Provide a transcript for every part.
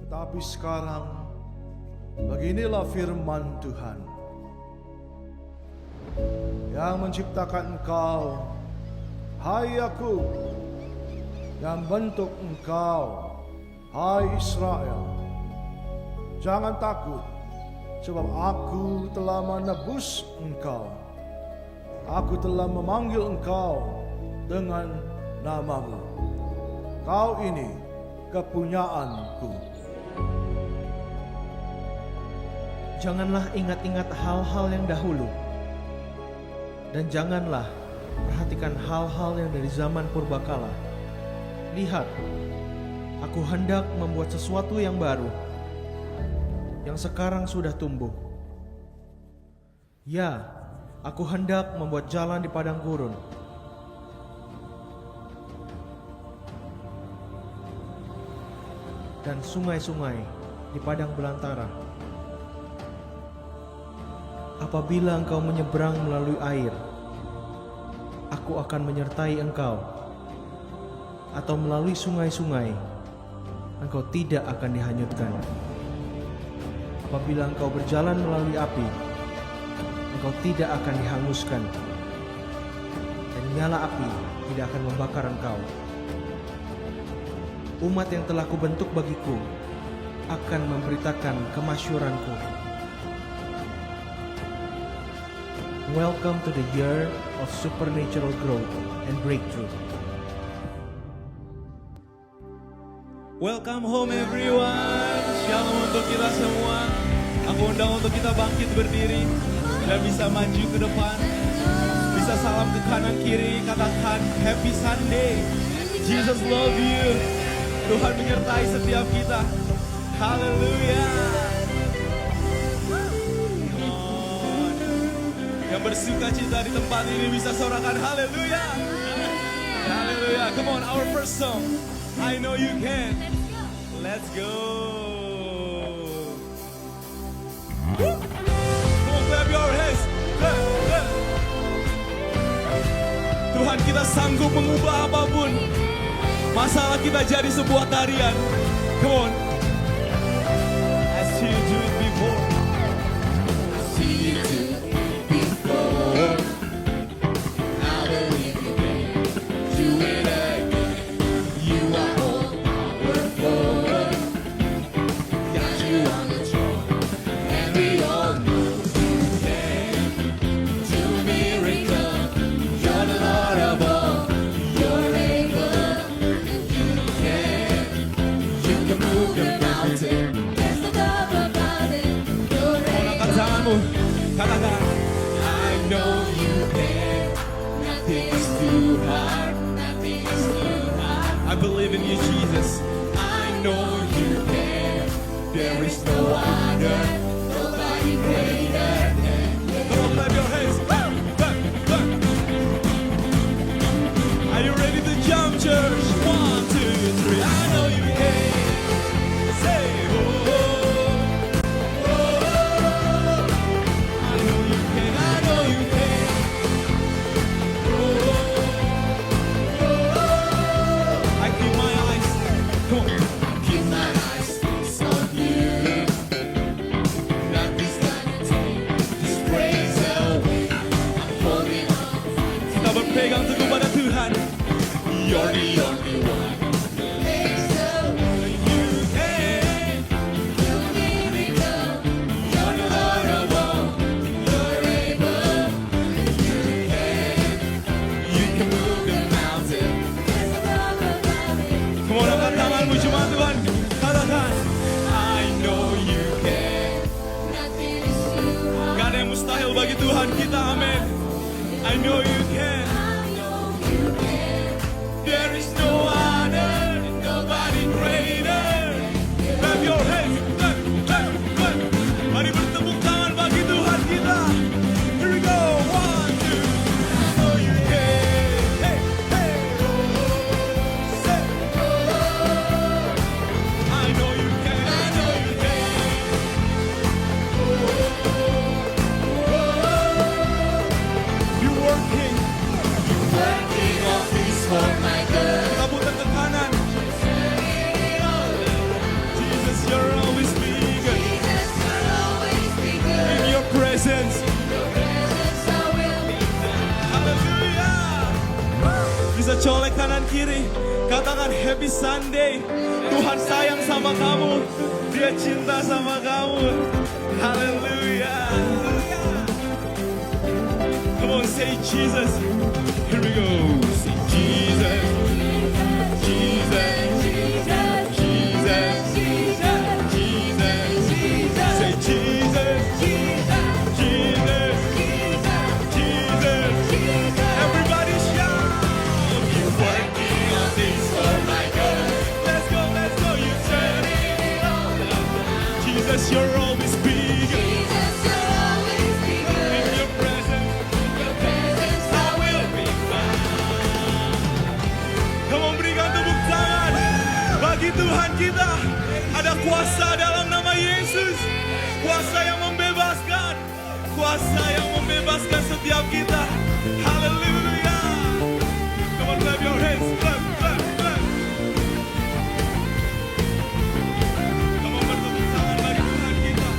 Tetapi sekarang, beginilah firman Tuhan yang menciptakan engkau, hai Yakub, yang bentuk engkau, hai Israel. Jangan takut, sebab aku telah menebus engkau. Aku telah memanggil engkau dengan namamu. Kau ini kepunyaanku. Janganlah ingat-ingat hal-hal yang dahulu, dan janganlah perhatikan hal-hal yang dari zaman purbakala. Lihat, aku hendak membuat sesuatu yang baru, yang sekarang sudah tumbuh. Ya, aku hendak membuat jalan di padang gurun, dan sungai-sungai di padang belantara. Apabila engkau menyeberang melalui air, aku akan menyertai engkau. Atau melalui sungai-sungai, engkau tidak akan dihanyutkan. Apabila engkau berjalan melalui api, engkau tidak akan dihanguskan, dan nyala api tidak akan membakar engkau. Umat yang telah kubentuk bagiku akan memberitakan kemasyuranku. Welcome to the year of supernatural growth and breakthrough. Welcome home everyone. Shalom untuk kita semua. Aku undang untuk kita bangkit berdiri dan bisa maju ke depan. Bisa salam ke kanan kiri, katakan Happy Sunday. Jesus love you. Tuhan menyertai setiap kita. Haleluya. Yang bersuka cita di tempat ini bisa sorakan haleluya. Haleluya. Come on, our first song. I know you can. Let's go. Woo. Come on, clap your hands. Clap, clap. Tuhan, kita sanggup mengubah apapun. Masalah kita jadi sebuah tarian. Come on. As you do it before. See you do it before. I believe you can do it again. You are all powerful. Got you on the throne, and we all know you can do a miracle. You're the Lord of all. You're able, you can move the mountain. There's no doubt about it. You're Angkat able. tanganmu. Katakan. I know you can. Nothing is too hard. Nothing is too hard. I believe in you, Jesus. I know you can. There is no other. Nobody greater than you. Come on, clap your hands. Clap, clap, clap. Are you ready to jump, church? 1, 2, 3. I know you can. Say, oh, oh, oh, oh. I know you can. I know you can. Oh, oh, oh, oh. I keep my eyes. Come on. Keep my eyes fixed on you. Nothing's gonna take this praise away. I'm holding on. Kita berpegang teguh pada Tuhan. You're the only one. Makes a way. You can. Do a miracle. You're the Lord of all. You're able. You can. You can move the Mountain. There's no doubt about it. Come on, angkat tanganmu cuma Tuhan. Katakan, I know you can. Nothing is too hard. Gak ada yang mustahil bagi Tuhan kita, amin. I know you can. I know you can. There is no other, nobody greater. Clap your hands, clap, clap, clap. Mari bertepuk tangan bagi Tuhan kita. Here we go, 1, 2. I know you can. Hey, hey, oh, oh. Say, oh, oh. I know you can, I know you can. Oh, oh, oh, oh. You're working. Katakan happy Sunday. Tuhan sayang sama kamu. Dia cinta sama kamu. Haleluya. Come on, say Jesus. Here we go. Say Jesus. Jesus. Jesus. Jesus. Say Jesus. Jesus. Jesus. Everybody shout. You're working all things for my good. Let's go, let's go. You said it. Jesus, you're always bigger. In your presence, I will be found. Come on, berikan tepuk tangan bagi Tuhan kita. Ada kuasa dalam nama Yesus. Kuasa yang membebaskan. Kuasa yang membebaskan setiap kita. Haleluya. Come on, clap your hands. Clap, clap, clap. Come on, bertepuk tangan bagi Tuhan kita.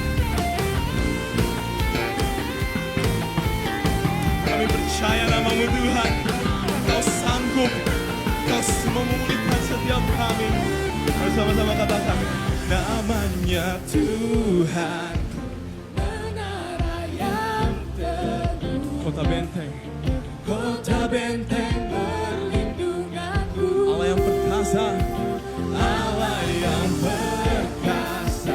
Kami percaya namamu Tuhan. Kau sanggup. Kau memulihkan setiap kami. Bersama-sama katakan namanya Tuhan. Kota benteng, kota benteng perlindunganku. Allah yang perkasa, Allah yang perkasa,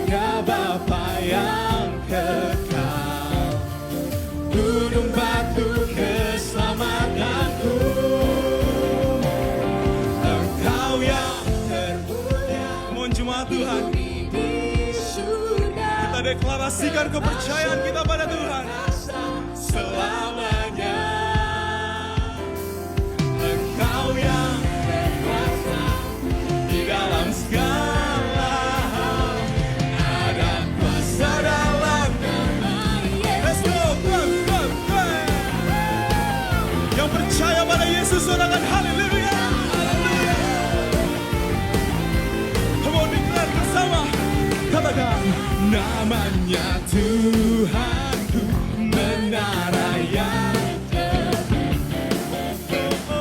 ya Bapa yang kekal, gunung batu keselamatanku. Engkau yang termulia, mohon jemaat Tuhan. Kita deklarasikan kepercayaan kita pada Tuhan. Selamanya Engkau yang berkuasa di dalam segala hal. Ada kuasa dalam nama Yesus. Let's go, clap, clap, clap. Yang percaya pada Yesus katakan haleluya, haleluya. Come on, declare bersama. Katakan namanya Tuhanku, menara yang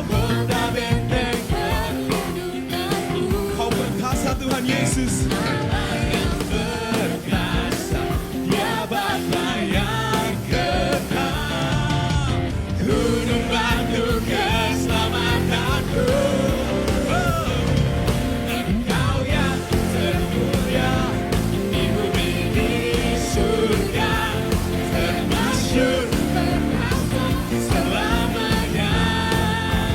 kota benteng perlindunganku. Kau perkasa Tuhan Yesus. Allah yang perkasa, ya Bapa yang kekal, gunung batu keselamatanku. Engkau yang termulia di bumi di surga. Termasyur selamanya.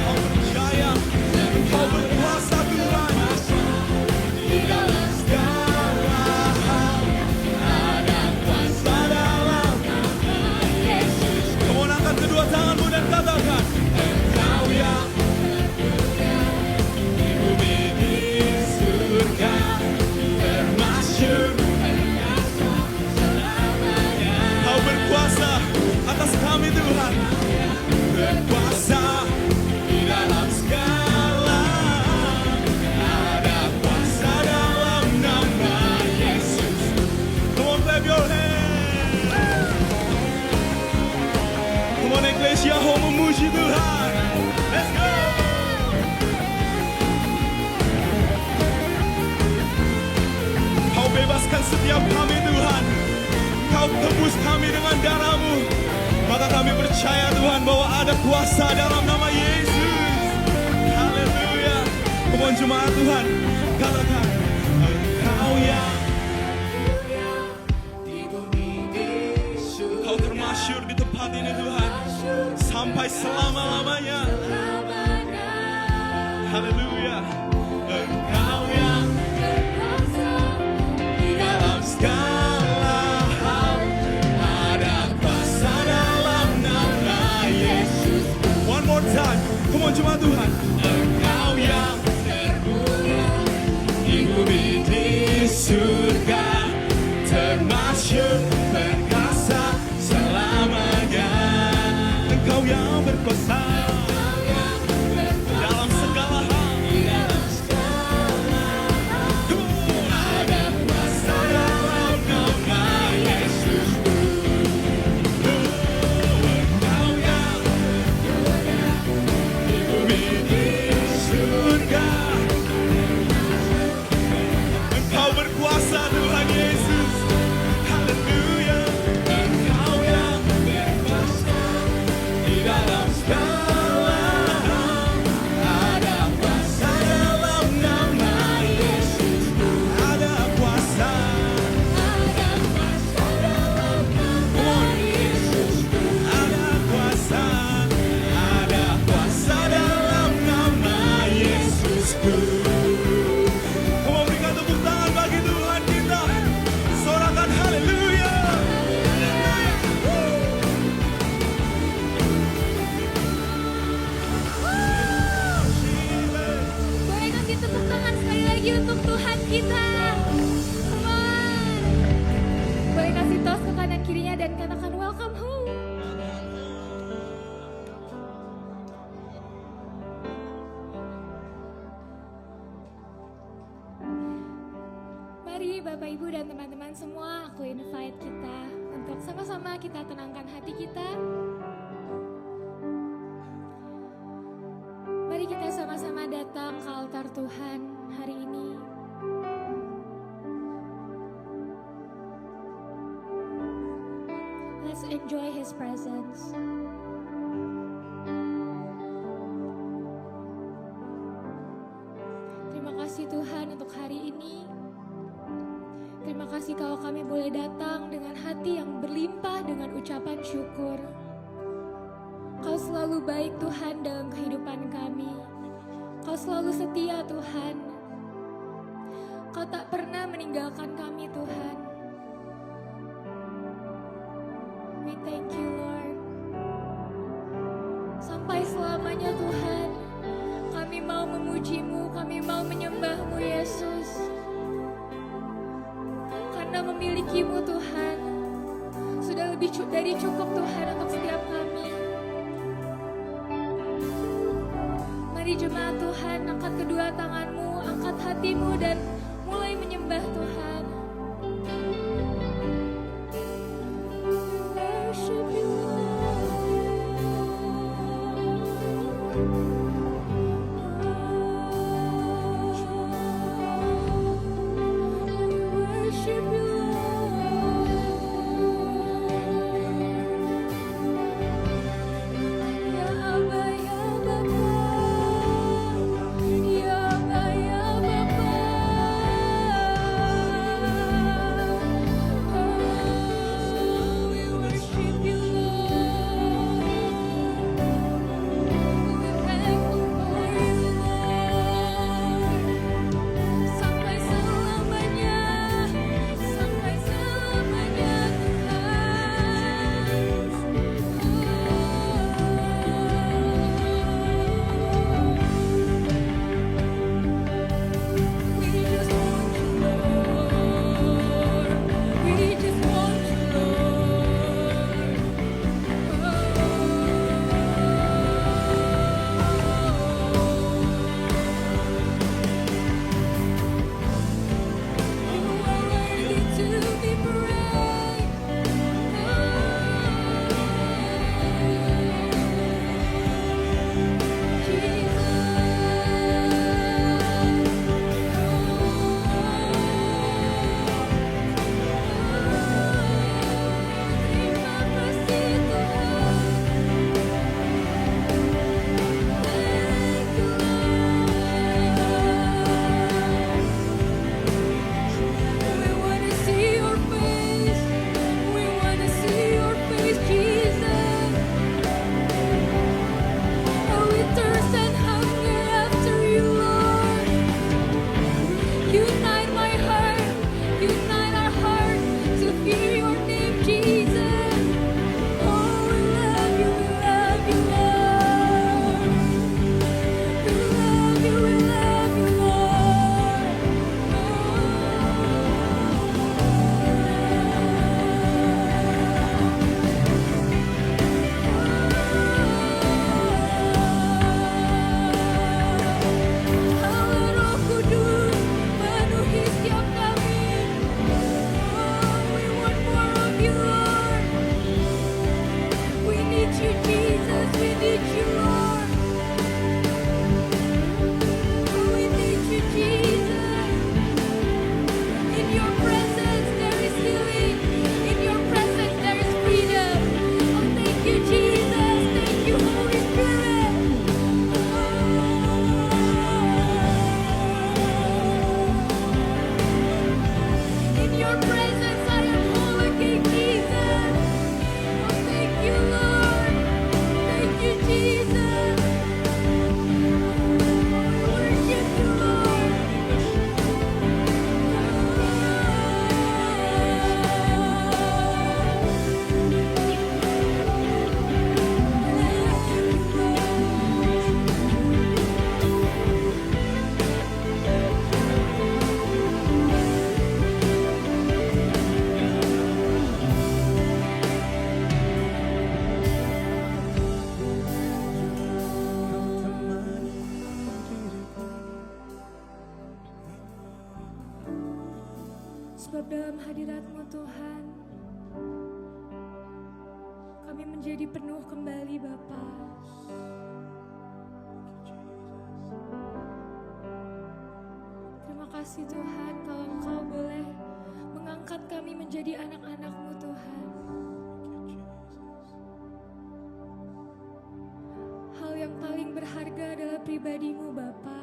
Kau percaya, kau berkuasa Tuhan. Di dalam segala hal ada kuasa dalam nama Yesus. Kamu angkat kedua tanganmu dan katakan, Engkau yang termulia di bumi di surga. Termasyur Kau berkuasa atas kami Tuhan. Berkuasa di dalam segala. Ada kuasa dalam nama Yesus. Come on, clap your hands. Come on, Ecclesia Home, memuji Tuhan. Let's go. Kau bebaskan setiap kami Tuhan. Kau tebus kami dengan darah-Mu. Maka kami percaya Tuhan bahwa ada kuasa dalam nama Yesus. Haleluya. Mohon jemaat Tuhan, katakan Engkau yang di bumi di surga. Kau termasyur di tempat ini Tuhan sampai selama-lamanya. Haleluya. Engkau yang berkuasa di dalam segala hal. Ada kuasa dalam nama Yesus. One more time. Come on jemaat Tuhan. Engkau yang termulia di bumi di surga. Termasyur perkasa selamanya. Engkau yang berkuasa dalam segala hal. surga. Engkau berkuasa Tuhan Yesus. Haleluya. Engkau yang bebaskan di dalam segala hal. Ada kuasa dalam nama Yesus. Ada kuasa. Ada kuasa dalam nama Yesus. Ada kuasa. Ada kuasa dalam nama Yesusku. Kamu berikan tepuk tangan bagi Tuhan kita. Sorakan haleluya. Boleh kasih tepuk tangan sekali lagi untuk Tuhan kita. Come on. Boleh kasih tos ke kanan kirinya dan katakan welcome home. Mari Bapak Ibu dan teman-teman semua, aku invite kita untuk sama-sama kita tenangkan hati kita. Mari kita sama-sama datang ke altar Tuhan hari ini. Let's enjoy His presence. Terima kasih Tuhan untuk hari ini. Terima kasih kalau kami boleh datang dengan hati yang berlimpah dengan ucapan syukur. Kau selalu baik Tuhan dalam kehidupan kami. Kau selalu setia Tuhan. Kau tak pernah meninggalkan kami Tuhan. We thank you Lord. Sampai selamanya Tuhan, kami mau memuji-Mu, kami mau menyembah-Mu Yesus. Karena memiliki-Mu Tuhan, sudah lebih dari cukup Tuhan untuk setiap kami. Mari jemaat Tuhan, angkat kedua tanganmu, angkat hatimu dan mulai menyembah Tuhan. Worship you, worship you, Ya Aba, Ya Bapa, Ya Aba, Ya Bapa. sebab dalam hadirat-Mu Tuhan, kami menjadi penuh kembali Bapa. Terima kasih Tuhan kalau Engkau boleh mengangkat kami menjadi anak-anak-Mu Tuhan. Hal yang paling berharga adalah pribadi-Mu Bapa.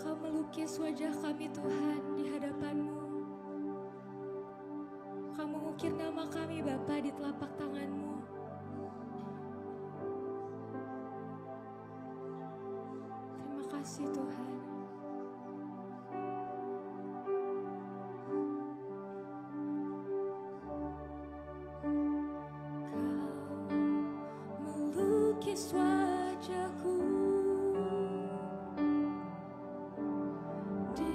Kau melukis wajah kami Tuhan di hadapan-Mu. Kau mengukir nama kami Bapa di telapak tangan-Mu. Terima kasih Tuhan. Kau melukis wajahku di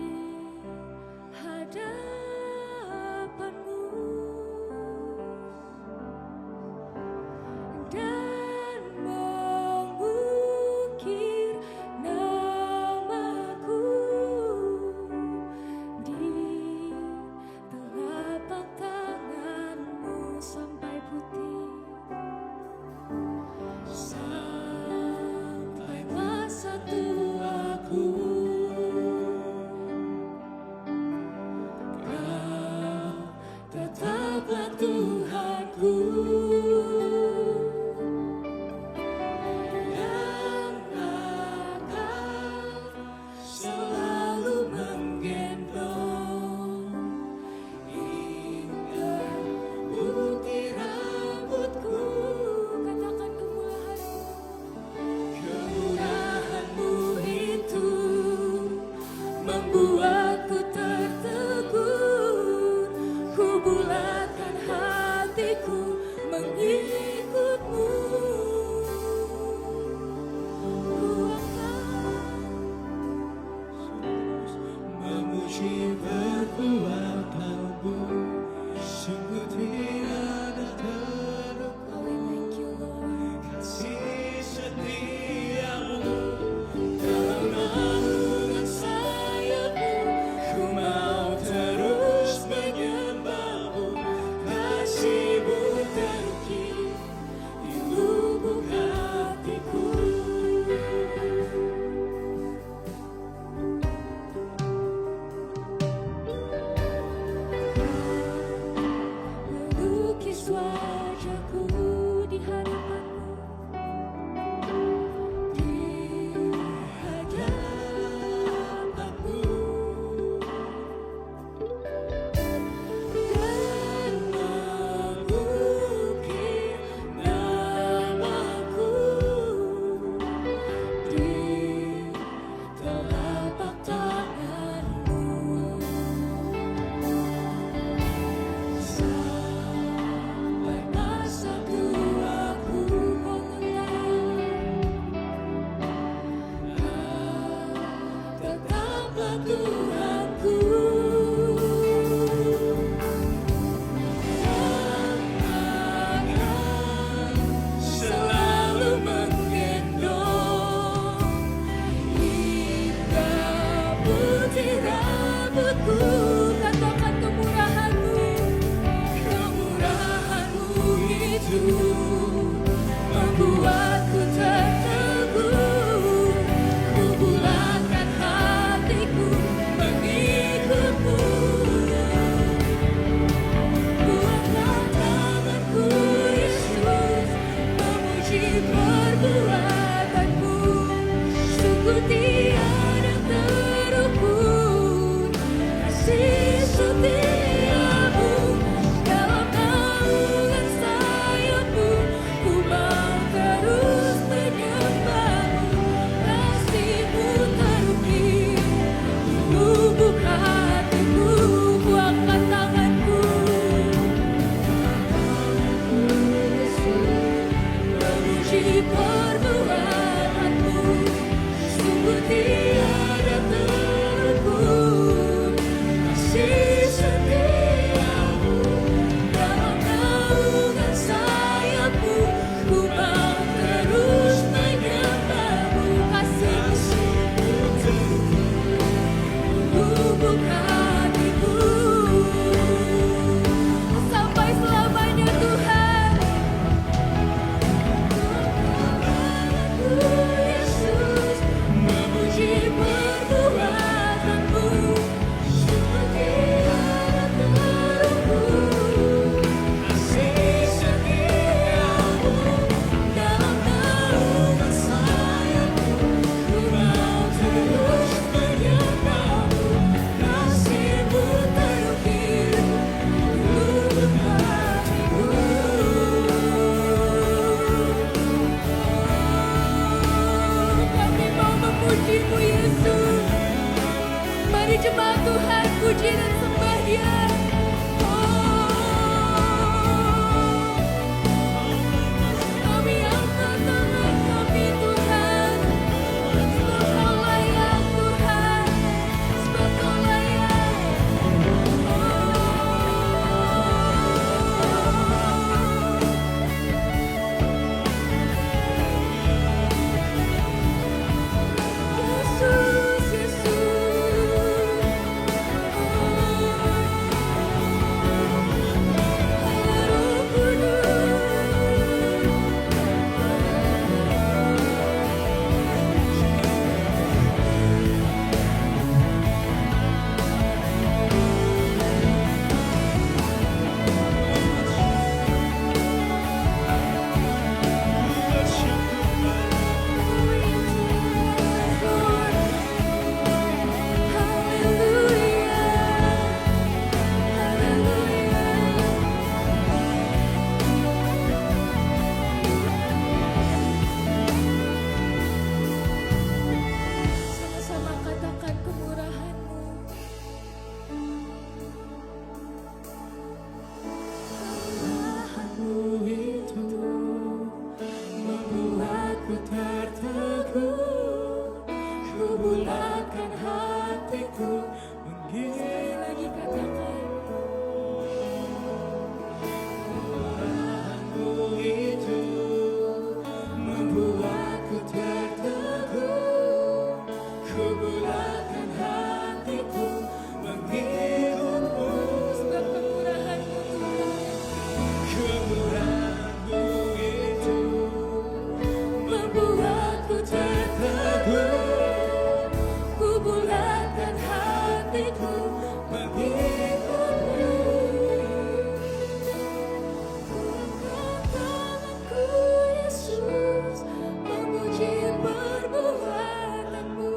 hadapan-Mu dan mengukir namaku di telapak tangan-Mu sampai putih. Sampai masa tuaku, Kau tetaplah Tuhanku yang akan selalu menggendong hingga putih rambutku. Katakan kemurahan-Mu itu membuatku tertegun. Ku bulatkan hatiku mengikut-Mu. Ku akan memuji perbuatan-Mu, sungguh tiada terukur. Oh, we thank you, Lord. kasih setiamu Dalam naungan sayap-Mu, ku mau terus menyembah-Mu. Kasih-Mu terukir di lubuk hatiku. Melukis wajahku di hadapan-Mu, di hadapan-Mu, dan mengukir namaku di telapak tangan-Mu. Sampai masa tuaku mengenal, Kau tetaplah Tuhanku yang akan selalu menggendong hingga putih rambutku. Katakan kemurahan-Mu, kemurahan-Mu itu membuatku tertegun. Ku bulatkan hatiku mengikut-Mu. Ku angkat tanganku Yesus, memuji perbuatan-Mu. Sungguh tiada terukur kasih setia-Mu. Dalam naungan sayap-Mu, ku mau terus menyembah-Mu. Kasih-Mu terukir di lubuk hatiku. Ku angkat tanganku Yesus, memuji perbuatan-Mu. Sungguh tiada terukur kasih setia-Mu. Dalam naungan sayap-Mu, ku mau terus menyembah-Mu. Kami angkat tangan kami Tuhan, sebab Kau layak Tuhan, sebab Kau layak. Yesus, sama-sama katakan kemurahan-Mu. Kemurahan-Mu itu membuatku terteguh. Ku bulatkan hatiku Sekali lagi katakan. Kemurahan-Mu itu membuatku terteguh. Ku bulatkan hatiku mengikut-Mu. Sebab kemurahan-Mu Tuhan, Kemurahan-Mu itu membuatku terteguh. Ku bulatkan hatiku mengikut-Mu. angkat tanganku Yesus, memuji perbuatan-Mu.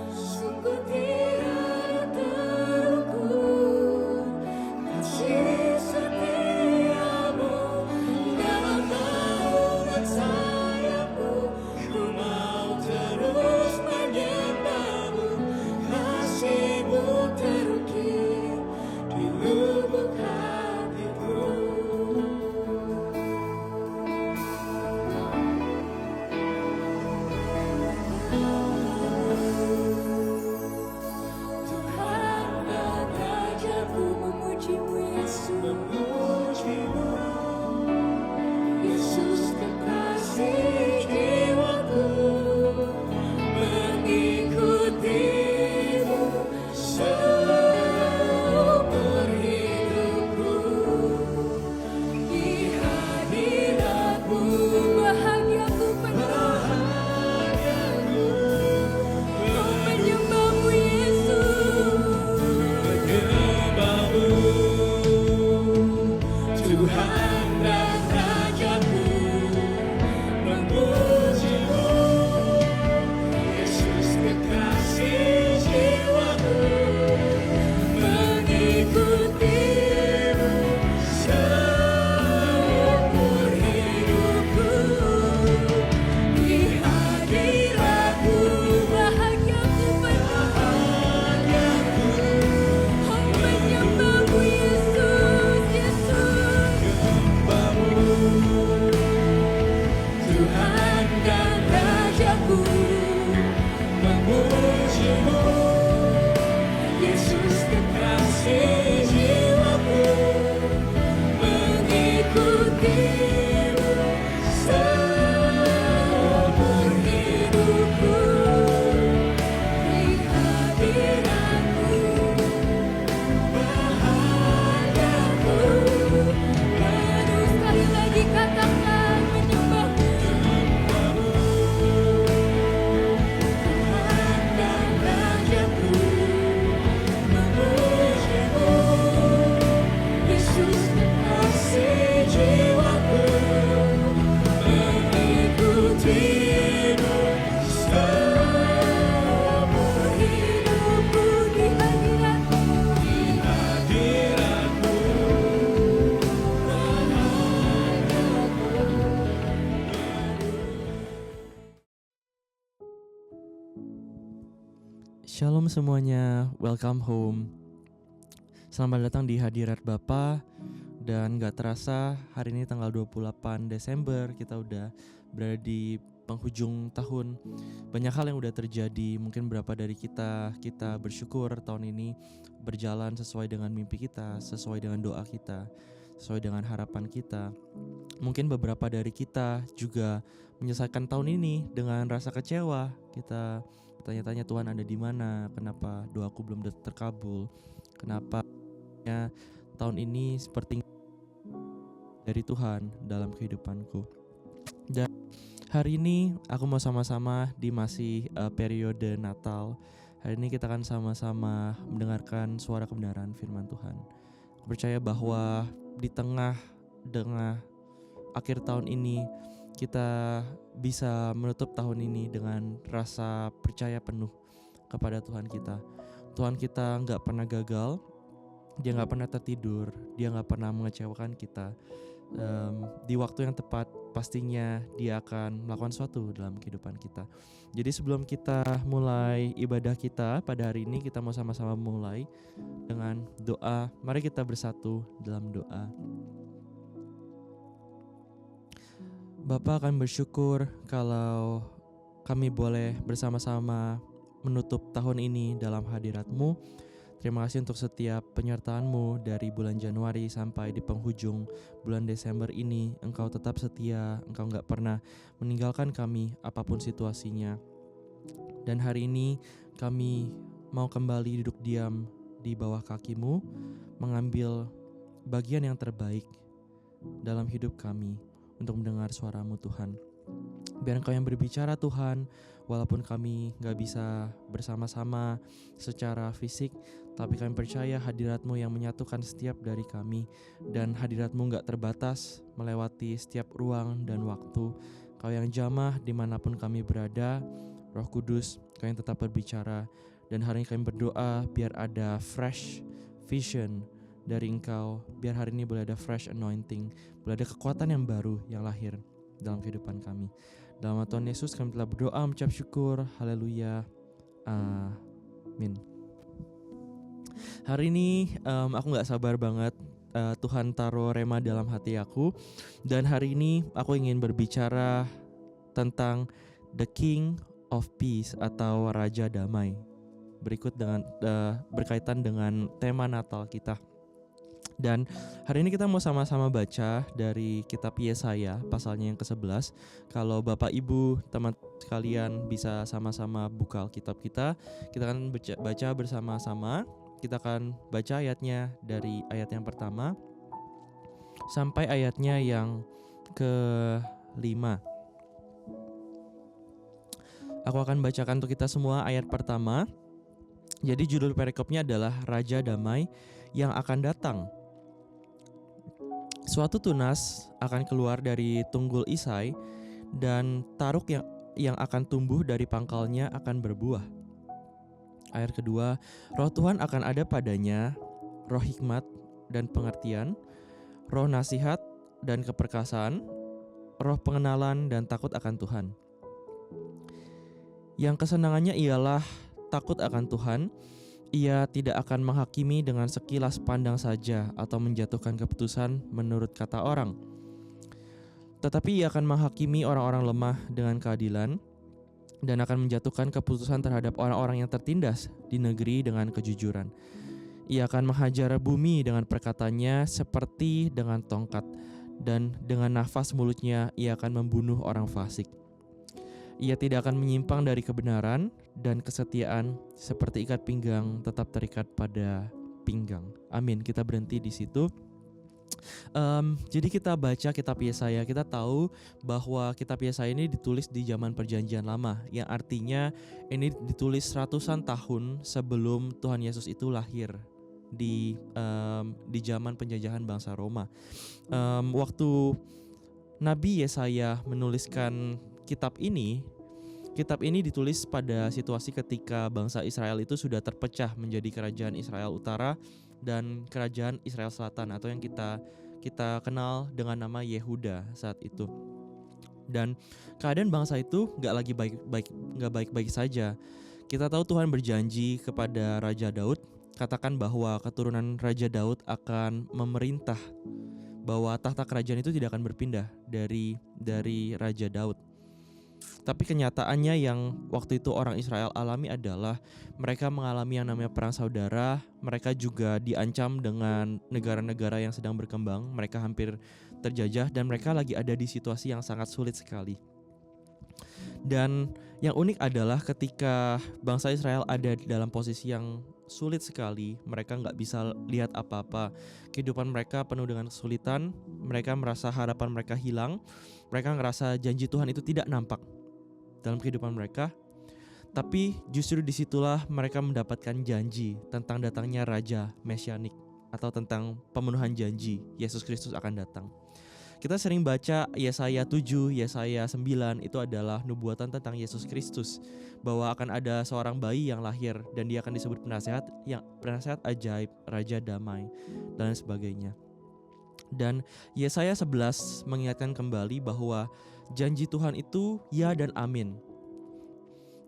Sungguh tiada terukur kasih Setiamu dalam naungan sayap-Mu, ku mau terus menyembah-Mu. Kasih-Mu terukir di lubuk hatiku. Tuhan dan Raja-Ku, memuji-Mu Yesus. Memuji-Mu, Yesus kekasih jiwaku, mengikuti-Mu seumur hidupku. Di hadirat-Mu Bahagiaku penuh, oh menyembah-Mu Yesus. menyembah-Mu, Tuhan dan Raja-Ku. Memuji-Mu, Yesus kekasih jiwaku, mengikuti-Mu seumur hidupku. Di hadirat-Mu Bahagiaku penuh, oh menyembah-Mu Yesus, Yesus. menyembah-Mu, Tuhan dan Raja-Ku. Memuji-Mu, Yesus kekasih jiwaku, mengikuti-Mu seumur hidupku. Di hadirat-Mu Bahagiaku, penuh, sekali lagi katakan menyembah-Mu. Tuhan dan Raja-Ku. Memuji-Mu, Yesus kekasih jiwaku, mengikuti-Mu seumur hidupku. Di hadirat-Mu Di hadirat-Mu Shalom semuanya, welcome home. Selamat datang di hadirat Bapa. Dan gak terasa hari ini tanggal 28 Desember kita udah berada di penghujung tahun. Banyak hal yang udah terjadi. Mungkin beberapa dari kita bersyukur tahun ini berjalan sesuai dengan mimpi kita, sesuai dengan doa kita, sesuai dengan harapan kita. Mungkin beberapa dari kita juga menyelesaikan tahun ini dengan rasa kecewa. Kita bertanya-tanya, Tuhan ada di mana? Kenapa doaku belum terkabul? Kenapa tahun ini seperti dari Tuhan dalam kehidupanku. Dan hari ini aku mau sama-sama di masih periode Natal. Hari ini kita akan sama-sama mendengarkan suara kebenaran firman Tuhan. Aku percaya bahwa di tengah akhir tahun ini kita bisa menutup tahun ini dengan rasa percaya penuh kepada Tuhan kita. Tuhan kita gak pernah gagal, Dia gak pernah tertidur, Dia gak pernah mengecewakan kita. Di waktu yang tepat pastinya Dia akan melakukan sesuatu dalam kehidupan kita. Jadi sebelum kita mulai ibadah kita pada hari ini, kita mau sama-sama mulai dengan doa. Mari kita bersatu dalam doa. Bapa, kami bersyukur kalau kami boleh bersama-sama menutup tahun ini dalam hadirat-Mu. Terima kasih untuk setiap penyertaan-Mu dari bulan Januari sampai di penghujung bulan Desember ini. Engkau tetap setia, Engkau gak pernah meninggalkan kami apapun situasinya. Dan hari ini kami mau kembali duduk diam di bawah kaki-Mu, mengambil bagian yang terbaik dalam hidup kami untuk mendengar suara-Mu Tuhan. Biar Engkau yang berbicara Tuhan, walaupun kami gak bisa bersama-sama secara fisik, tapi kami percaya hadirat-Mu yang menyatukan setiap dari kami. Dan hadirat-Mu gak terbatas melewati setiap ruang dan waktu. Kau yang jamah dimanapun kami berada. Roh Kudus, Kau yang tetap berbicara. Dan hari ini kami berdoa biar ada fresh vision dari Engkau. Biar hari ini boleh ada fresh anointing, boleh ada kekuatan yang baru yang lahir dalam kehidupan kami. Dalam nama Tuhan Yesus kami telah berdoa mengucap syukur. Haleluya. Amin. Hari ini aku gak sabar banget. Tuhan taruh rema dalam hati aku. Dan hari ini aku ingin berbicara tentang The King of Peace atau Raja Damai. Berikut dengan berkaitan dengan tema Natal kita. Dan hari ini kita mau sama-sama baca dari kitab Yesaya pasalnya yang ke-11. Kalau Bapak Ibu teman sekalian bisa sama-sama buka Alkitab kita akan baca bersama-sama. Kita akan baca ayatnya dari ayat yang pertama sampai ayatnya yang ke-5. Aku akan bacakan untuk kita semua ayat pertama. Jadi judul perikopnya adalah Raja Damai yang akan datang. Suatu tunas akan keluar dari tunggul Isai, dan taruk yang akan tumbuh dari pangkalnya akan berbuah. Ayat kedua, Roh Tuhan akan ada padanya, roh hikmat dan pengertian, roh nasihat dan keperkasaan, roh pengenalan dan takut akan Tuhan. Yang kesenangannya ialah takut akan Tuhan. Ia tidak akan menghakimi dengan sekilas pandang saja atau menjatuhkan keputusan menurut kata orang. Tetapi ia akan menghakimi orang-orang lemah dengan keadilan dan akan menjatuhkan keputusan terhadap orang-orang yang tertindas di negeri dengan kejujuran. Ia akan menghajar bumi dengan perkataannya seperti dengan tongkat, dan dengan nafas mulutnya ia akan membunuh orang fasik. Ia tidak akan menyimpang dari kebenaran, dan kesetiaan seperti ikat pinggang tetap terikat pada pinggang. Amin. Kita berhenti di situ. Jadi kita baca kitab Yesaya, kita tahu bahwa kitab Yesaya ini ditulis di zaman Perjanjian Lama, yang artinya ini ditulis ratusan tahun sebelum Tuhan Yesus itu lahir di zaman penjajahan bangsa Roma. Waktu Nabi Yesaya menuliskan kitab ini ditulis pada situasi ketika bangsa Israel itu sudah terpecah menjadi kerajaan Israel Utara dan kerajaan Israel Selatan, atau yang kita kenal dengan nama Yehuda saat itu. Dan keadaan bangsa itu gak lagi baik-baik saja. Kita tahu Tuhan berjanji kepada Raja Daud katakan bahwa keturunan Raja Daud akan memerintah, bahwa tahta kerajaan itu tidak akan berpindah dari Raja Daud. Tapi kenyataannya yang waktu itu orang Israel alami adalah mereka mengalami yang namanya perang saudara. Mereka juga diancam dengan negara-negara yang sedang berkembang. Mereka hampir terjajah dan mereka lagi ada di situasi yang sangat sulit sekali. Dan yang unik adalah ketika bangsa Israel ada dalam posisi yang sulit sekali, mereka nggak bisa lihat apa-apa. Kehidupan mereka penuh dengan kesulitan. Mereka merasa harapan mereka hilang. Mereka ngerasa janji Tuhan itu tidak nampak dalam kehidupan mereka. Tapi justru disitulah mereka mendapatkan janji tentang datangnya Raja Mesianik, atau tentang pemenuhan janji Yesus Kristus akan datang. Kita sering baca Yesaya 7, Yesaya 9, itu adalah nubuatan tentang Yesus Kristus, bahwa akan ada seorang bayi yang lahir dan dia akan disebut penasehat ajaib, Raja damai, dan sebagainya. Dan Yesaya 11 mengingatkan kembali bahwa janji Tuhan itu ya dan amin.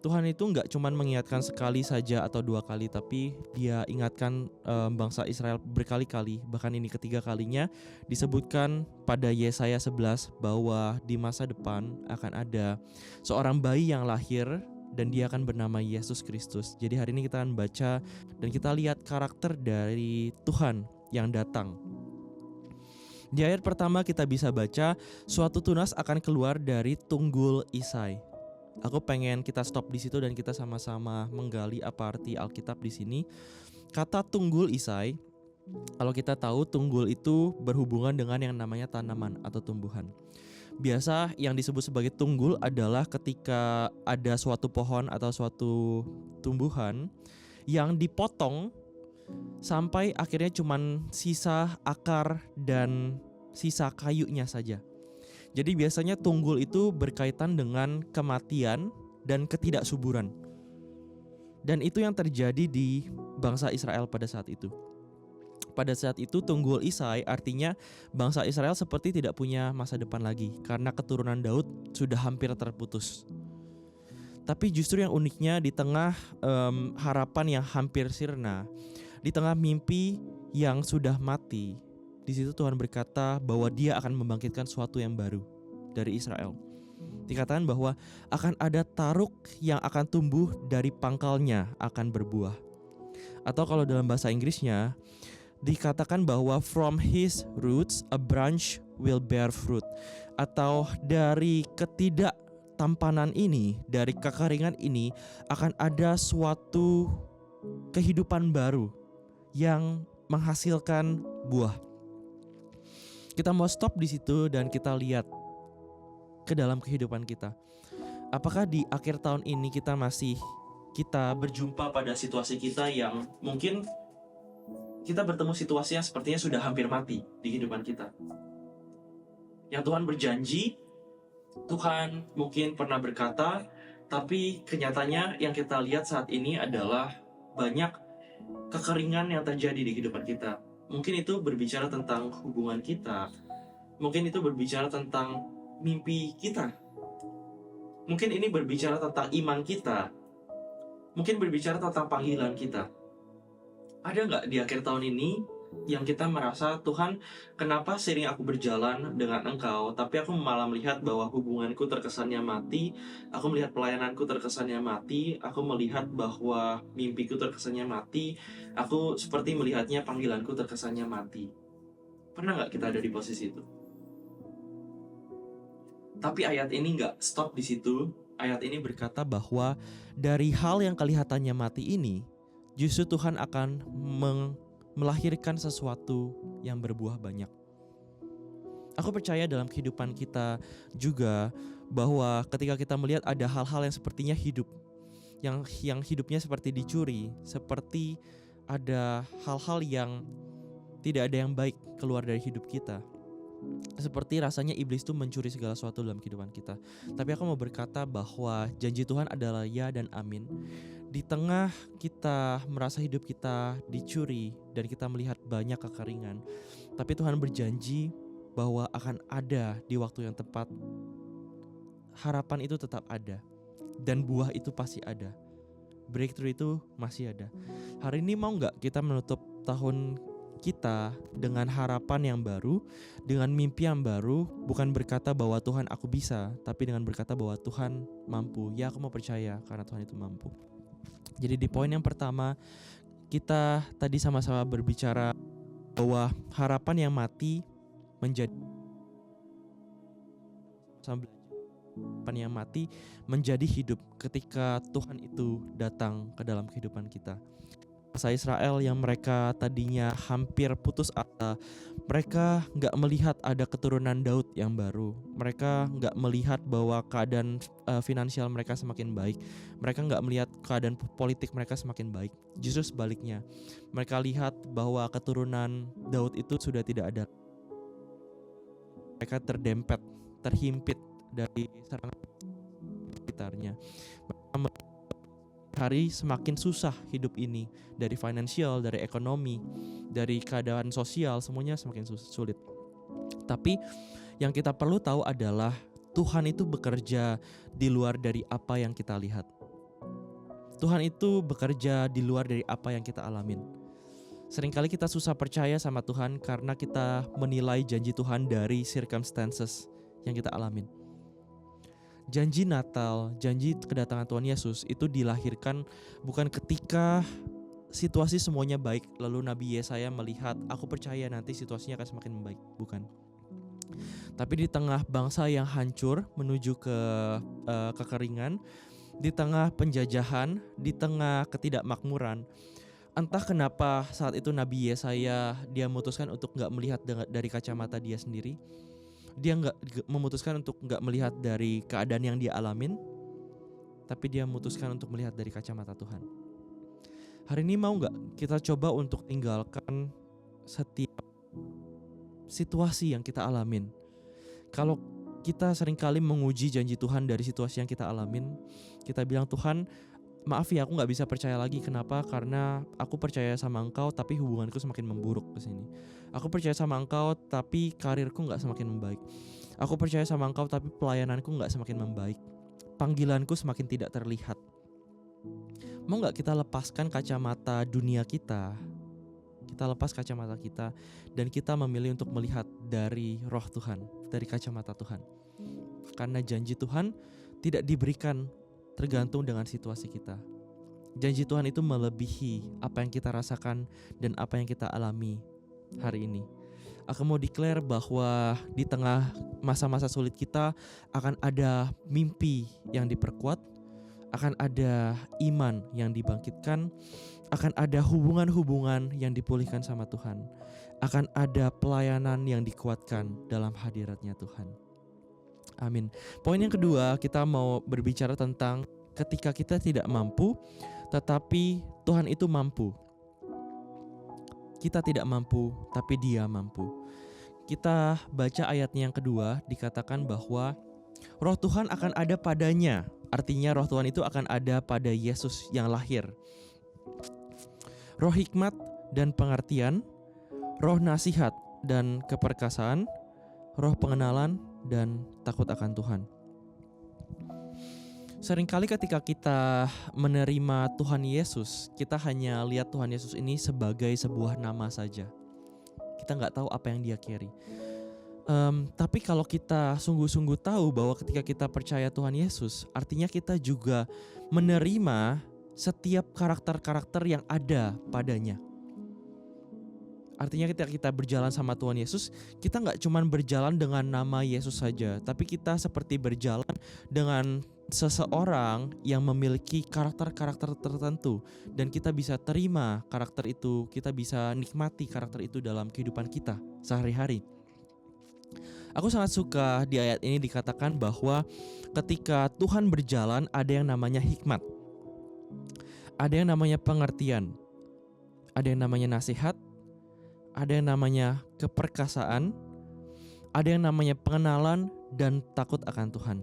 Tuhan itu nggak cuma mengingatkan sekali saja atau dua kali, tapi dia ingatkan bangsa Israel berkali-kali. Bahkan ini ketiga kalinya disebutkan pada Yesaya 11 bahwa di masa depan akan ada seorang bayi yang lahir dan dia akan bernama Yesus Kristus. Jadi hari ini kita akan baca dan kita lihat karakter dari Tuhan yang datang. Di ayat pertama kita bisa baca, suatu tunas akan keluar dari tunggul Isai. Aku pengen kita stop di situ dan kita sama-sama menggali apa arti Alkitab di sini. Kata tunggul Isai, kalau kita tahu tunggul itu berhubungan dengan yang namanya tanaman atau tumbuhan. Biasa yang disebut sebagai tunggul adalah ketika ada suatu pohon atau suatu tumbuhan yang dipotong sampai akhirnya cuman sisa akar dan sisa kayunya saja. Jadi biasanya tunggul itu berkaitan dengan kematian dan ketidaksuburan. Dan itu yang terjadi di bangsa Israel pada saat itu. Pada saat itu tunggul Isai artinya bangsa Israel seperti tidak punya masa depan lagi, karena keturunan Daud sudah hampir terputus. Tapi justru yang uniknya di tengah harapan yang hampir sirna, di tengah mimpi yang sudah mati, di situ Tuhan berkata bahwa Dia akan membangkitkan sesuatu yang baru dari Israel. Dikatakan bahwa akan ada taruk yang akan tumbuh dari pangkalnya akan berbuah. Atau kalau dalam bahasa Inggrisnya dikatakan bahwa from his roots a branch will bear fruit. Atau dari ketidaktampanan ini, dari kekeringan ini akan ada suatu kehidupan baru yang menghasilkan buah. Kita mau stop di situ dan kita lihat ke dalam kehidupan kita. Apakah di akhir tahun ini kita berjumpa pada situasi kita yang mungkin kita bertemu situasi yang sepertinya sudah hampir mati di kehidupan kita. Yang Tuhan berjanji, Tuhan mungkin pernah berkata, tapi kenyataannya yang kita lihat saat ini adalah banyak kekeringan yang terjadi di kehidupan kita. Mungkin itu berbicara tentang hubungan kita. Mungkin itu berbicara tentang mimpi kita. Mungkin ini berbicara tentang iman kita. Mungkin berbicara tentang panggilan kita. Ada nggak di akhir tahun ini yang kita merasa, Tuhan, kenapa sering aku berjalan dengan Engkau, tapi aku malah melihat bahwa hubunganku terkesannya mati, aku melihat pelayananku terkesannya mati, aku melihat bahwa mimpiku terkesannya mati, aku seperti melihatnya panggilanku terkesannya mati. Pernah nggak kita ada di posisi itu? Tapi ayat ini nggak stop di situ. Ayat ini berkata bahwa dari hal yang kelihatannya mati ini, justru Tuhan akan melahirkan sesuatu yang berbuah banyak. Aku percaya dalam kehidupan kita juga bahwa ketika kita melihat ada hal-hal yang sepertinya hidup, yang hidupnya seperti dicuri, seperti ada hal-hal yang tidak ada yang baik keluar dari hidup kita, seperti rasanya iblis itu mencuri segala sesuatu dalam kehidupan kita. Tapi aku mau berkata bahwa janji Tuhan adalah ya dan amin. Di tengah kita merasa hidup kita dicuri dan kita melihat banyak kekeringan, tapi Tuhan berjanji bahwa akan ada di waktu yang tepat. Harapan itu tetap ada dan buah itu pasti ada. breakthrough itu masih ada. Hari ini mau nggak kita menutup tahun kita dengan harapan yang baru, dengan mimpi yang baru, bukan berkata bahwa Tuhan aku bisa, tapi dengan berkata bahwa Tuhan mampu. Ya, aku mau percaya karena Tuhan itu mampu. Jadi di poin yang pertama, kita tadi sama-sama berbicara bahwa harapan yang mati menjadi harapan yang mati menjadi hidup ketika Tuhan itu datang ke dalam kehidupan kita. Bangsa Israel yang mereka tadinya hampir putus asa, mereka gak melihat ada keturunan Daud yang baru. Mereka gak melihat bahwa keadaan finansial mereka semakin baik. Mereka gak melihat keadaan politik mereka semakin baik. Justru sebaliknya, mereka lihat bahwa keturunan Daud itu sudah tidak ada. Mereka terdempet, terhimpit dari serangan sekitarnya. Hari semakin susah hidup ini, dari finansial, dari ekonomi, dari keadaan sosial, semuanya semakin sulit. Tapi yang kita perlu tahu adalah Tuhan itu bekerja di luar dari apa yang kita lihat. Tuhan itu bekerja di luar dari apa yang kita alamin. Seringkali kita susah percaya sama Tuhan karena kita menilai janji Tuhan dari circumstances yang kita alamin. Janji Natal, janji kedatangan Tuhan Yesus itu dilahirkan bukan ketika situasi semuanya baik, lalu Nabi Yesaya melihat, aku percaya nanti situasinya akan semakin membaik. Bukan. Tapi di tengah bangsa yang hancur menuju ke kekeringan, di tengah penjajahan, di tengah ketidakmakmuran, entah kenapa saat itu Nabi Yesaya dia memutuskan untuk gak melihat dari kacamata dia sendiri. Dia memutuskan untuk gak melihat dari keadaan yang dia alamin, tapi dia memutuskan untuk melihat dari kacamata Tuhan. Hari ini mau gak kita coba untuk tinggalkan setiap situasi yang kita alamin. Kalau kita seringkali menguji janji Tuhan dari situasi yang kita alamin, kita bilang, Tuhan maaf ya, aku gak bisa percaya lagi. Kenapa? Karena aku percaya sama Engkau tapi hubunganku semakin memburuk kesini. Aku percaya sama Engkau tapi karirku gak semakin membaik. Aku percaya sama Engkau tapi pelayananku gak semakin membaik. Panggilanku semakin tidak terlihat. Mau gak kita lepaskan kacamata dunia kita? Kita lepas kacamata kita dan kita memilih untuk melihat dari roh Tuhan, dari kacamata Tuhan. Karena janji Tuhan tidak diberikan tergantung dengan situasi kita. Janji Tuhan itu melebihi apa yang kita rasakan dan apa yang kita alami hari ini. Aku mau declare bahwa di tengah masa-masa sulit kita akan ada mimpi yang diperkuat, akan ada iman yang dibangkitkan, akan ada hubungan-hubungan yang dipulihkan sama Tuhan, akan ada pelayanan yang dikuatkan dalam hadiratnya Tuhan. Amin. Poin yang kedua, kita mau berbicara tentang ketika kita tidak mampu, tetapi Tuhan itu mampu. Kita tidak mampu, tapi Dia mampu. Kita baca ayatnya yang kedua, dikatakan bahwa roh Tuhan akan ada padanya. Artinya roh Tuhan itu akan ada pada Yesus yang lahir. Roh hikmat dan pengertian, roh nasihat dan keperkasaan, roh pengenalan dan takut akan Tuhan. Seringkali ketika kita menerima Tuhan Yesus, kita hanya lihat Tuhan Yesus ini sebagai sebuah nama saja. Kita gak tahu apa yang Dia carry. Tapi kalau kita sungguh-sungguh tahu bahwa ketika kita percaya Tuhan Yesus, artinya kita juga menerima setiap karakter-karakter yang ada padanya. Artinya ketika kita berjalan sama Tuhan Yesus, kita gak cuma berjalan dengan nama Yesus saja, tapi kita seperti berjalan dengan seseorang yang memiliki karakter-karakter tertentu. Dan kita bisa terima karakter itu, kita bisa nikmati karakter itu dalam kehidupan kita sehari-hari. Aku sangat suka di ayat ini dikatakan bahwa ketika Tuhan berjalan ada yang namanya hikmat, ada yang namanya pengertian, ada yang namanya nasihat, ada yang namanya keperkasaan, ada yang namanya pengenalan dan takut akan Tuhan.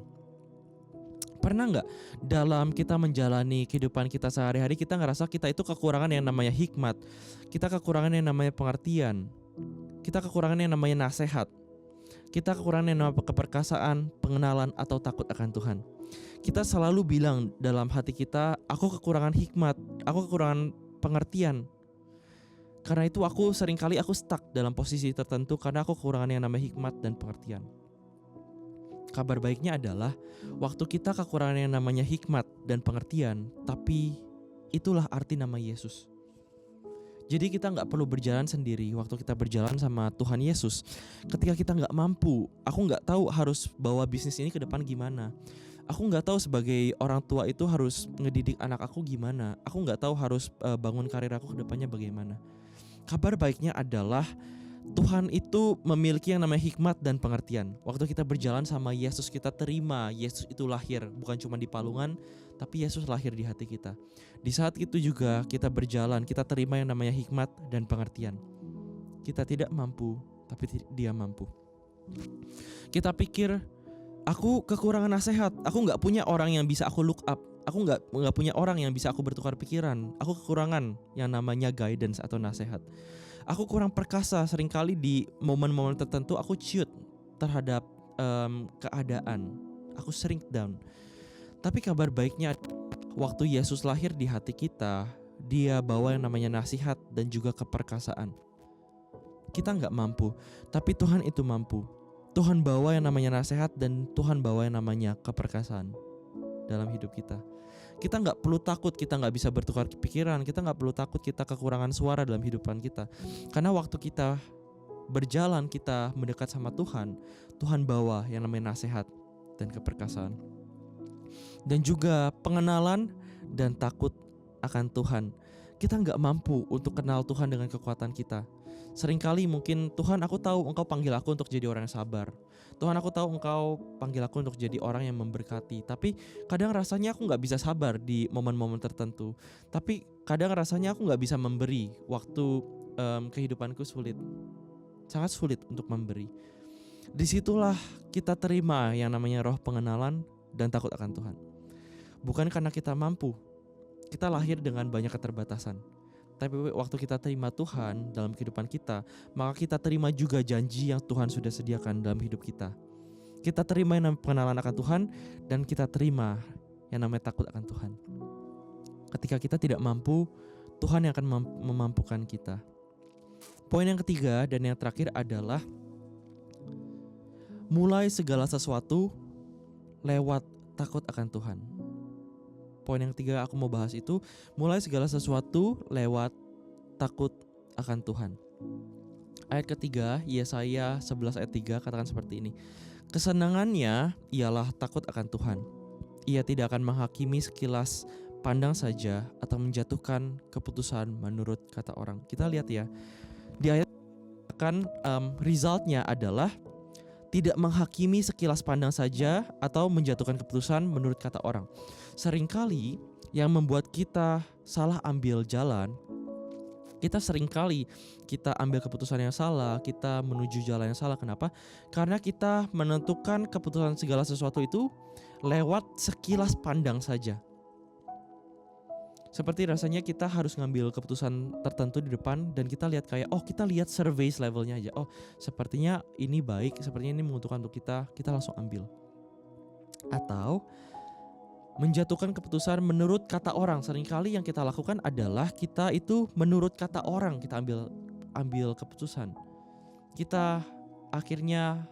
Pernah gak dalam kita menjalani kehidupan kita sehari-hari kita ngerasa kita itu kekurangan yang namanya hikmat, kita kekurangan yang namanya pengertian, kita kekurangan yang namanya nasihat. Kita kekurangan yang namanya keperkasaan, pengenalan, atau takut akan Tuhan. Kita selalu bilang dalam hati kita, aku kekurangan hikmat, aku kekurangan pengertian. Karena itu seringkali aku stuck dalam posisi tertentu karena aku kekurangan yang namanya hikmat dan pengertian. Kabar baiknya adalah waktu kita kekurangan yang namanya hikmat dan pengertian, tapi itulah arti nama Yesus. Jadi kita gak perlu berjalan sendiri. Waktu kita berjalan sama Tuhan Yesus, ketika kita gak mampu, aku gak tahu harus bawa bisnis ini ke depan gimana. Aku gak tahu sebagai orang tua itu harus ngedidik anak aku gimana. Aku gak tahu harus bangun karir aku ke depannya bagaimana. Kabar baiknya adalah Tuhan itu memiliki yang namanya hikmat dan pengertian. Waktu kita berjalan sama Yesus, kita terima Yesus itu lahir, bukan cuma di palungan, tapi Yesus lahir di hati kita. Di saat itu juga kita berjalan, kita terima yang namanya hikmat dan pengertian. Kita tidak mampu, tapi Dia mampu. Kita pikir, aku kekurangan nasihat, aku gak punya orang yang bisa aku look up, aku gak punya orang yang bisa aku bertukar pikiran, aku kekurangan yang namanya guidance atau nasihat. Aku kurang perkasa, seringkali di momen-momen tertentu aku ciut terhadap keadaan. Aku shrink down. Tapi kabar baiknya, waktu Yesus lahir di hati kita, Dia bawa yang namanya nasihat dan juga keperkasaan. Kita gak mampu, tapi Tuhan itu mampu. Tuhan bawa yang namanya nasihat dan Tuhan bawa yang namanya keperkasaan dalam hidup kita. Kita gak perlu takut kita gak bisa bertukar pikiran. Kita gak perlu takut kita kekurangan suara dalam hidupan kita. Karena waktu kita berjalan, kita mendekat sama Tuhan, Tuhan bawa yang namanya nasihat dan keperkasaan. Dan juga pengenalan dan takut akan Tuhan. Kita gak mampu untuk kenal Tuhan dengan kekuatan kita. Seringkali mungkin, Tuhan aku tahu Engkau panggil aku untuk jadi orang yang sabar. Tuhan aku tahu Engkau panggil aku untuk jadi orang yang memberkati. Tapi kadang rasanya aku gak bisa sabar di momen-momen tertentu. Tapi kadang rasanya aku gak bisa memberi waktu kehidupanku sulit. Sangat sulit untuk memberi. Disitulah kita terima yang namanya roh pengenalan dan takut akan Tuhan. Bukan karena kita mampu. Kita lahir dengan banyak keterbatasan. Tapi waktu kita terima Tuhan dalam kehidupan kita, maka kita terima juga janji yang Tuhan sudah sediakan dalam hidup kita. Kita terima yang namanya pengenalan akan Tuhan, dan kita terima yang namanya takut akan Tuhan. Ketika kita tidak mampu, Tuhan yang akan memampukan kita. Poin yang ketiga dan yang terakhir adalah mulai segala sesuatu lewat takut akan Tuhan. Poin yang ketiga aku mau bahas itu, mulai segala sesuatu lewat takut akan Tuhan. Ayat ketiga, Yesaya 11 ayat 3 katakan seperti ini. Kesenangannya ialah takut akan Tuhan. Ia tidak akan menghakimi sekilas pandang saja atau menjatuhkan keputusan menurut kata orang. Kita lihat ya, di ayat kan resultnya adalah tidak menghakimi sekilas pandang saja atau menjatuhkan keputusan menurut kata orang. Seringkali yang membuat kita salah ambil jalan, kita ambil keputusan yang salah, kita menuju jalan yang salah. Kenapa? Karena kita menentukan keputusan segala sesuatu itu lewat sekilas pandang saja. Seperti rasanya kita harus ngambil keputusan tertentu di depan dan kita lihat kayak, kita lihat survey levelnya aja. Sepertinya ini baik, sepertinya ini menguntungkan untuk kita langsung ambil. Atau menjatuhkan keputusan menurut kata orang. Seringkali yang kita lakukan adalah kita itu menurut kata orang kita ambil keputusan. Kita akhirnya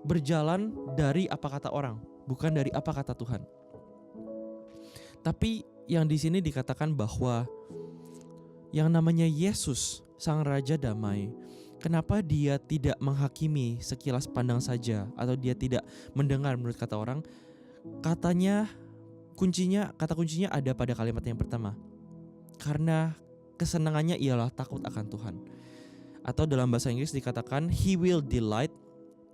berjalan dari apa kata orang, bukan dari apa kata Tuhan. Tapi yang di sini dikatakan bahwa yang namanya Yesus, Sang Raja Damai, kenapa Dia tidak menghakimi sekilas pandang saja atau Dia tidak mendengar menurut kata orang? Kata kuncinya ada pada kalimat yang pertama. Karena kesenangannya ialah takut akan Tuhan. Atau dalam bahasa Inggris dikatakan He will delight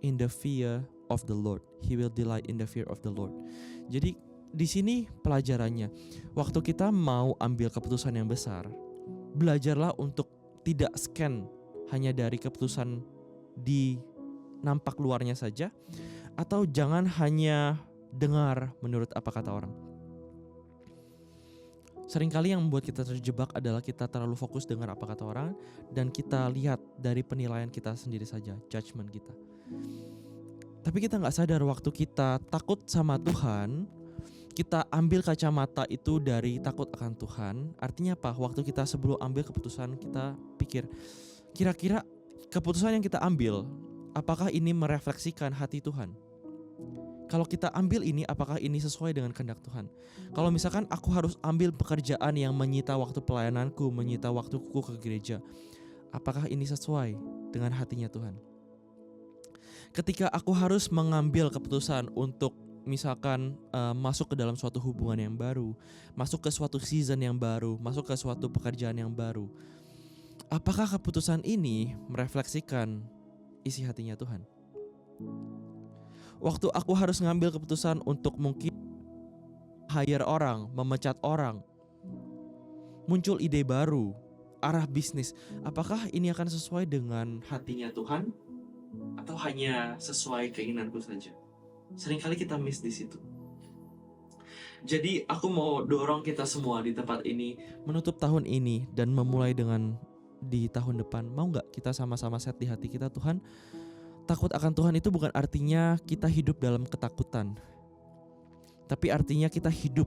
in the fear of the Lord. He will delight in the fear of the Lord. Jadi di sini pelajarannya, waktu kita mau ambil keputusan yang besar, belajarlah untuk tidak scan hanya dari keputusan di nampak luarnya saja, atau jangan hanya dengar menurut apa kata orang. Seringkali yang membuat kita terjebak adalah kita terlalu fokus dengar apa kata orang dan kita lihat dari penilaian kita sendiri saja, judgement kita. Tapi kita gak sadar waktu kita takut sama Tuhan, kita ambil kacamata itu dari takut akan Tuhan. Artinya apa? Waktu kita sebelum ambil keputusan, kita pikir, kira-kira keputusan yang kita ambil, apakah ini merefleksikan hati Tuhan? Kalau kita ambil ini, apakah ini sesuai dengan kehendak Tuhan? Kalau misalkan aku harus ambil pekerjaan yang menyita waktu pelayananku, menyita waktuku ke gereja, apakah ini sesuai dengan hatinya Tuhan? Ketika aku harus mengambil keputusan untuk misalkan masuk ke dalam suatu hubungan yang baru, masuk ke suatu season yang baru, masuk ke suatu pekerjaan yang baru, apakah keputusan ini merefleksikan isi hatinya Tuhan? Waktu aku harus ngambil keputusan untuk mungkin hire orang, memecat orang, muncul ide baru, arah bisnis, apakah ini akan sesuai dengan hatinya Tuhan atau hanya sesuai keinginanku saja? Seringkali kita miss di situ. Jadi aku mau dorong kita semua di tempat ini menutup tahun ini dan memulai dengan di tahun depan. Mau gak kita sama-sama set di hati kita, Tuhan, takut akan Tuhan itu bukan artinya kita hidup dalam ketakutan, tapi artinya kita hidup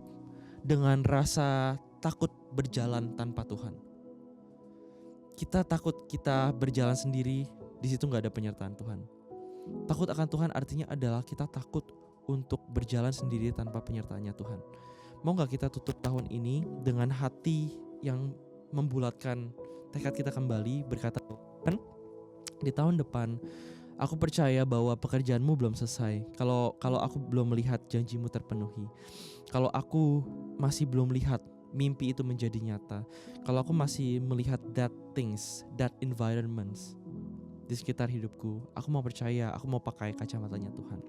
dengan rasa takut berjalan tanpa Tuhan. Kita takut kita berjalan sendiri, di situ gak ada penyertaan Tuhan. Takut akan Tuhan artinya adalah kita takut untuk berjalan sendiri tanpa penyertaannya Tuhan. Mau gak kita tutup tahun ini dengan hati yang membulatkan tekad kita kembali, berkata, Tuhan, di tahun depan aku percaya bahwa pekerjaanmu belum selesai. Kalau aku belum melihat janjimu terpenuhi, kalau aku masih belum lihat mimpi itu menjadi nyata, kalau aku masih melihat that things, that environments di sekitar hidupku, aku mau percaya, aku mau pakai kacamatanya Tuhan.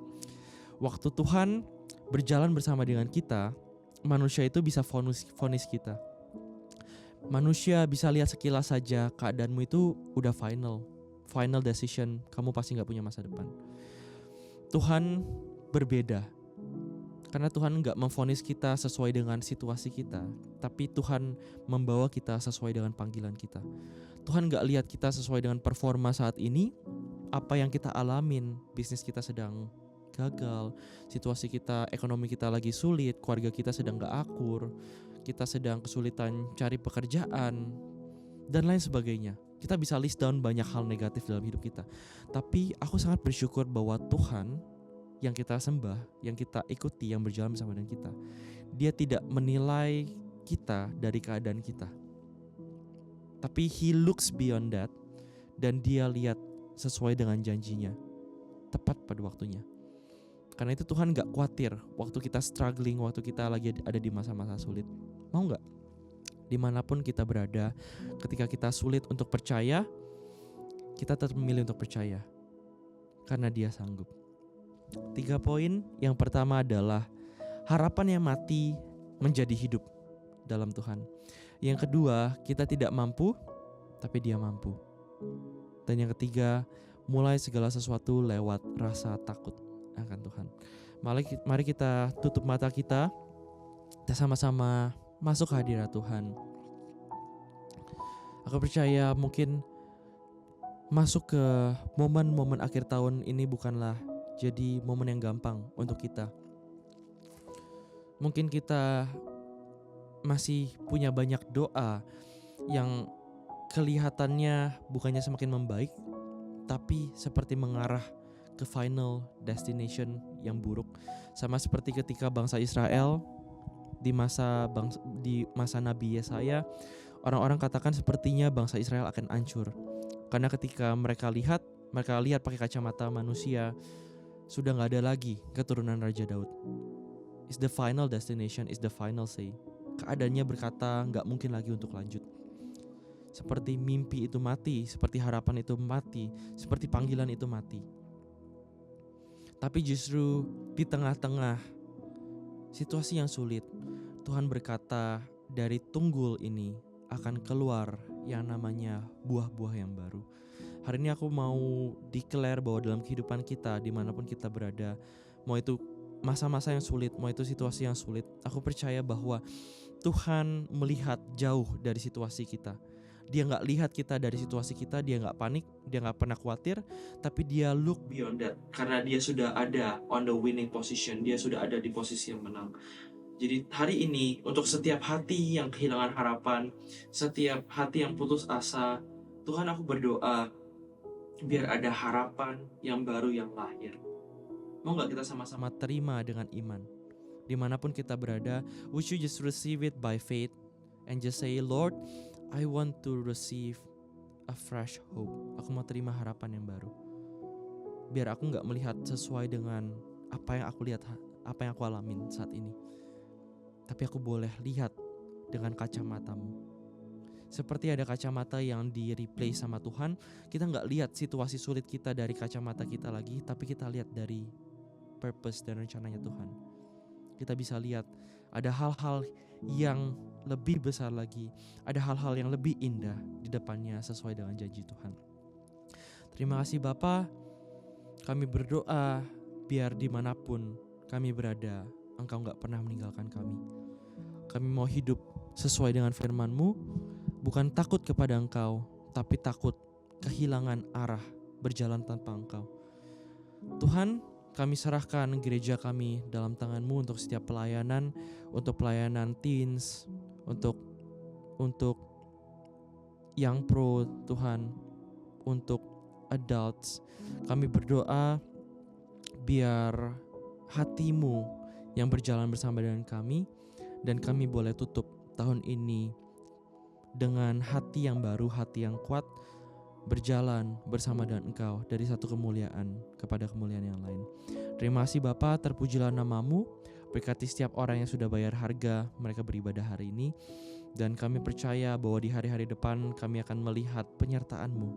Waktu Tuhan berjalan bersama dengan kita, manusia itu bisa vonis kita. Manusia bisa lihat sekilas saja keadaanmu itu udah final decision, kamu pasti gak punya masa depan. Tuhan berbeda, karena Tuhan gak memvonis kita sesuai dengan situasi kita, tapi Tuhan membawa kita sesuai dengan panggilan kita. Tuhan gak lihat kita sesuai dengan performa saat ini, apa yang kita alamin, bisnis kita sedang gagal, situasi kita, ekonomi kita lagi sulit, keluarga kita sedang gak akur, kita sedang kesulitan cari pekerjaan, dan lain sebagainya. Kita bisa list down banyak hal negatif dalam hidup kita. Tapi aku sangat bersyukur bahwa Tuhan yang kita sembah, yang kita ikuti, yang berjalan bersama dengan kita, Dia tidak menilai kita dari keadaan kita, tapi He looks beyond that, dan Dia lihat sesuai dengan janjinya, tepat pada waktunya. Karena itu Tuhan gak khawatir waktu kita struggling, waktu kita lagi ada di masa-masa sulit. Mau gak? Dimanapun kita berada, ketika kita sulit untuk percaya, kita tetap memilih untuk percaya, karena Dia sanggup. 3 poin. Yang pertama adalah harapan yang mati menjadi hidup dalam Tuhan. Yang kedua, kita tidak mampu, tapi Dia mampu. Dan yang ketiga, mulai segala sesuatu lewat rasa takut akan Tuhan. Mari kita tutup mata kita sama-sama masuk ke hadirat Tuhan. Aku percaya mungkin masuk ke momen-momen akhir tahun ini bukanlah jadi momen yang gampang untuk kita. Mungkin kita masih punya banyak doa yang kelihatannya bukannya semakin membaik, tapi seperti mengarah ke final destination yang buruk. Sama seperti ketika bangsa Israel di masa Nabi Yesaya, orang-orang katakan sepertinya bangsa Israel akan hancur. Karena ketika mereka lihat pakai kacamata manusia, sudah gak ada lagi keturunan Raja Daud. Is the final destination, is the final say. Keadaannya berkata gak mungkin lagi untuk lanjut. Seperti mimpi itu mati, seperti harapan itu mati, seperti panggilan itu mati. Tapi justru di tengah-tengah situasi yang sulit, Tuhan berkata, dari tunggul ini akan keluar yang namanya buah-buah yang baru. Hari ini aku mau declare bahwa dalam kehidupan kita, dimanapun kita berada, mau itu masa-masa yang sulit, mau itu situasi yang sulit, aku percaya bahwa Tuhan melihat jauh dari situasi kita. Dia nggak lihat kita dari situasi kita, dia nggak panik, dia nggak pernah khawatir, tapi dia look beyond that. Karena dia sudah ada on the winning position, dia sudah ada di posisi yang menang. Jadi hari ini untuk setiap hati yang kehilangan harapan, setiap hati yang putus asa, Tuhan aku berdoa biar ada harapan yang baru yang lahir. Mau gak kita sama-sama terima dengan iman? Dimanapun kita berada, would you just receive it by faith and just say, Lord, I want to receive a fresh hope. Aku mau terima harapan yang baru. Biar aku gak melihat sesuai dengan apa yang aku lihat, apa yang aku alamin saat ini. Tapi aku boleh lihat dengan kacamatamu. Seperti ada kacamata yang di-replace sama Tuhan, kita gak lihat situasi sulit kita dari kacamata kita lagi, tapi kita lihat dari purpose dan rencananya Tuhan. Kita bisa lihat ada hal-hal yang lebih besar lagi, ada hal-hal yang lebih indah di depannya sesuai dengan janji Tuhan. Terima kasih Bapa, kami berdoa biar dimanapun kami berada, Engkau gak pernah meninggalkan kami. Kami mau hidup sesuai dengan firman-Mu, bukan takut kepada Engkau, tapi takut kehilangan arah berjalan tanpa Engkau. Tuhan, kami serahkan gereja kami dalam tangan-Mu untuk setiap pelayanan, untuk pelayanan teens, untuk young pro Tuhan, untuk adults. Kami berdoa biar hati-Mu yang berjalan bersama dengan kami, dan kami boleh tutup tahun ini dengan hati yang baru, hati yang kuat, berjalan bersama dengan Engkau dari satu kemuliaan kepada kemuliaan yang lain. Terima kasih Bapa, terpujilah nama-Mu, berkati setiap orang yang sudah bayar harga mereka beribadah hari ini, dan kami percaya bahwa di hari-hari depan kami akan melihat penyertaan-Mu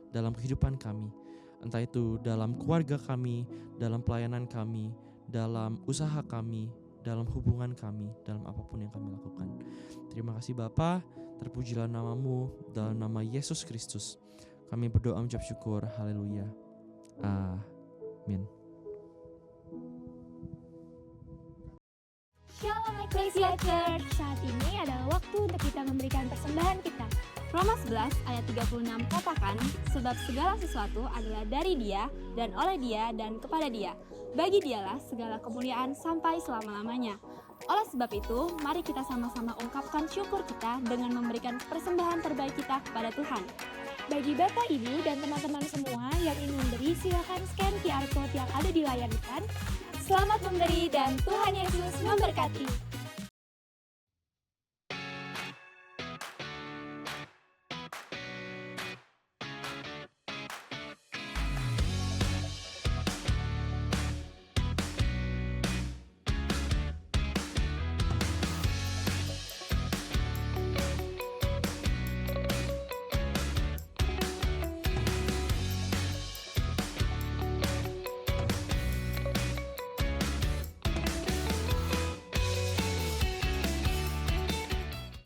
dalam kehidupan kami, entah itu dalam keluarga kami, dalam pelayanan kami, dalam usaha kami, dalam hubungan kami, dalam apapun yang kami lakukan. Terima kasih Bapa, terpujilah nama-Mu, dalam nama Yesus Kristus kami berdoa mengucap syukur. Haleluya. Amin. Shalom Ecclesia Church. Saat ini adalah waktu untuk kita memberikan persembahan kita. Roma 11 ayat 36 katakan, sebab segala sesuatu adalah dari Dia dan oleh Dia dan kepada Dia. Bagi Dialah segala kemuliaan sampai selama-lamanya. Oleh sebab itu, mari kita sama-sama ungkapkan syukur kita dengan memberikan persembahan terbaik kita kepada Tuhan. Bagi Bapak, Ibu, dan teman-teman semua yang ingin memberi, silakan scan QR Code yang ada di layar depan. Selamat memberi dan Tuhan Yesus memberkati.